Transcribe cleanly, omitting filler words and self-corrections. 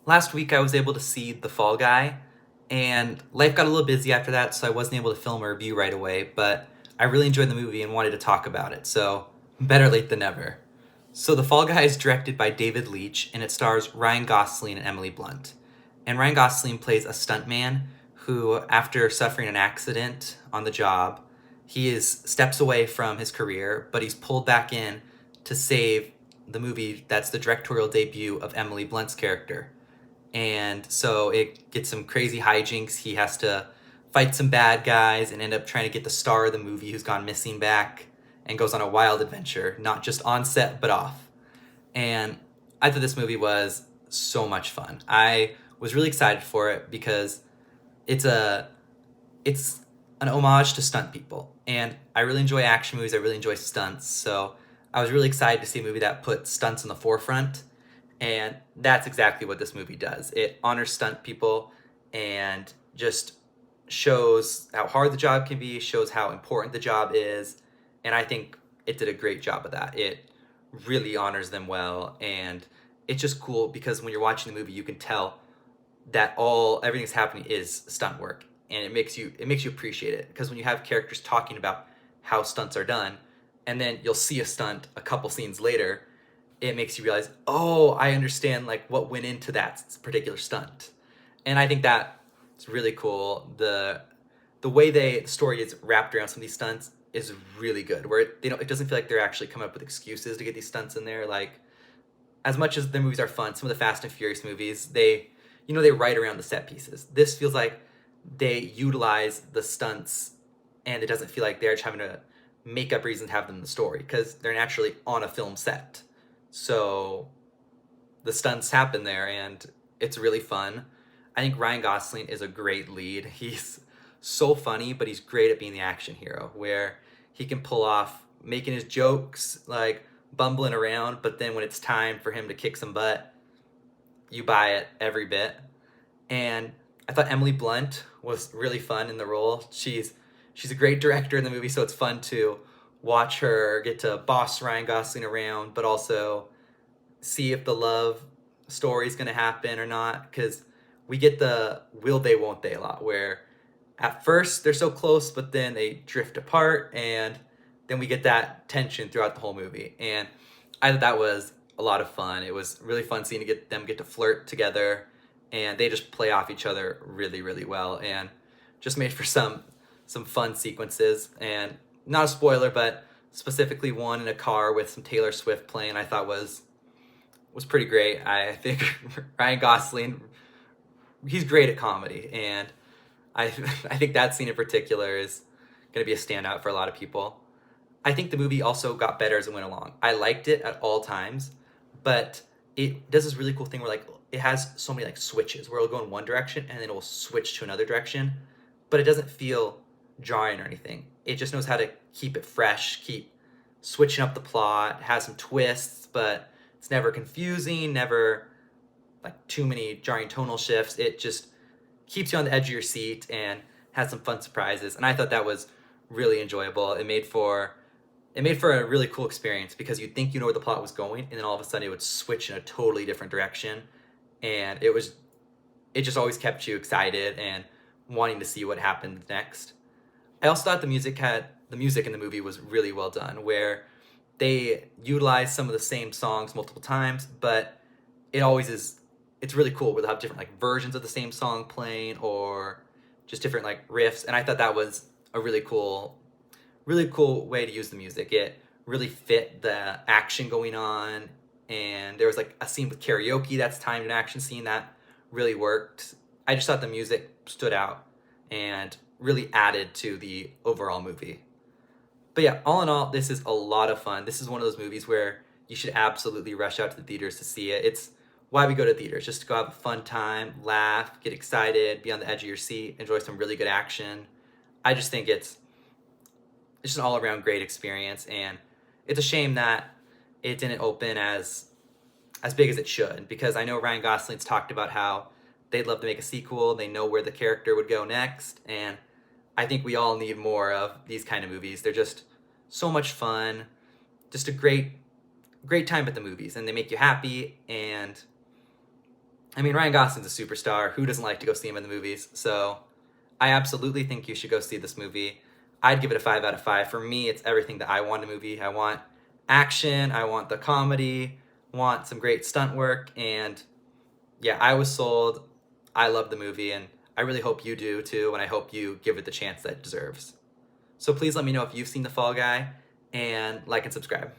Last week I was able to see The Fall Guy, and life got a little busy after that, so I wasn't able to film a review right away, but I really enjoyed the movie and wanted to talk about it, so better late than never. So The Fall Guy is directed by David Leitch, and it stars Ryan Gosling and Emily Blunt. And Ryan Gosling plays a stuntman who, after suffering an accident on the job, he is steps away from his career, but he's pulled back in to save the movie that's the directorial debut of Emily Blunt's character. And so it gets some crazy hijinks. He has to fight some bad guys and end up trying to get the star of the movie who's gone missing back and goes on a wild adventure, not just on set but off. And I thought this movie was so much fun. I was really excited for it because it's a it's an homage to stunt people. And I really enjoy action movies. I really enjoy stunts. So I was really excited to see a movie that put stunts in the forefront. And that's exactly what this movie does. It honors stunt people and just shows how hard the job can be, shows how important the job is. And I think it did a great job of that. It really honors them well. And it's just cool because when you're watching the movie, you can tell that everything's happening is stunt work, and it makes you appreciate it, because when you have characters talking about how stunts are done, and then you'll see a stunt a couple scenes later, it makes you realize, oh, I understand like what went into that particular stunt. And I think that it's really cool. The way the story is wrapped around some of these stunts is really good, where it doesn't feel like they're actually coming up with excuses to get these stunts in there. Like, as much as the movies are fun, some of the Fast and Furious movies, they write around the set pieces. This feels like they utilize the stunts, and it doesn't feel like they're just having to make up reasons to have them in the story, because they're naturally on a film set. So the stunts happen there, and it's really fun. I think Ryan Gosling is a great lead. He's so funny, but he's great at being the action hero, where he can pull off making his jokes, like bumbling around, but then when it's time for him to kick some butt, you buy it every bit. And I thought Emily Blunt was really fun in the role. She's a great director in the movie, so it's fun to watch her get to boss Ryan Gosling around, but also see if the love story is going to happen or not. Because we get the will they, won't they a lot, where at first they're so close, but then they drift apart, and then we get that tension throughout the whole movie. And I thought that was a lot of fun. It was really fun seeing them get to flirt together, and they just play off each other really, really well, and just made for some fun sequences. And not a spoiler, but specifically one in a car with some Taylor Swift playing, I thought was pretty great. I think Ryan Gosling, he's great at comedy, and I I think that scene in particular is going to be a standout for a lot of people. I think the movie also got better as it went along. I liked it at all times, but it does this really cool thing where like it has so many like switches where it'll go in one direction and then it will switch to another direction, but it doesn't feel jarring or anything. It just knows how to keep it fresh, keep switching up the plot, has some twists, but it's never confusing, never like too many jarring tonal shifts. It just keeps you on the edge of your seat and has some fun surprises. And I thought that was really enjoyable. It made for a really cool experience, because you'd think you know where the plot was going, and then all of a sudden it would switch in a totally different direction. And it just always kept you excited and wanting to see what happened next. I also thought the music in the movie was really well done, where they utilized some of the same songs multiple times, but it's really cool where they'll have different like versions of the same song playing, or just different like riffs. And I thought that was a really cool way to use the music. It really fit the action going on, and there was like a scene with karaoke that's timed an action scene that really worked. I just thought the music stood out and really added to the overall movie. But yeah, all in all, this is a lot of fun. This is one of those movies where you should absolutely rush out to the theaters to see it. It's why we go to theaters, just to go have a fun time, laugh, get excited, be on the edge of your seat, enjoy some really good action. I just think it's just an all-around great experience, and it's a shame that it didn't open as big as it should, because I know Ryan Gosling's talked about how they'd love to make a sequel. They know where the character would go next, and I think we all need more of these kind of movies. They're just so much fun, just a great time at the movies, and they make you happy. And I mean, Ryan Gosling's a superstar. Who doesn't like to go see him in the movies? So I absolutely think you should go see this movie. I'd give it a 5 out of 5. For me, it's everything that I want in a movie. I want action, I want the comedy, want some great stunt work, and yeah, I was sold. I love the movie, and I really hope you do too, and I hope you give it the chance that it deserves. So please let me know if you've seen The Fall Guy, and like and subscribe.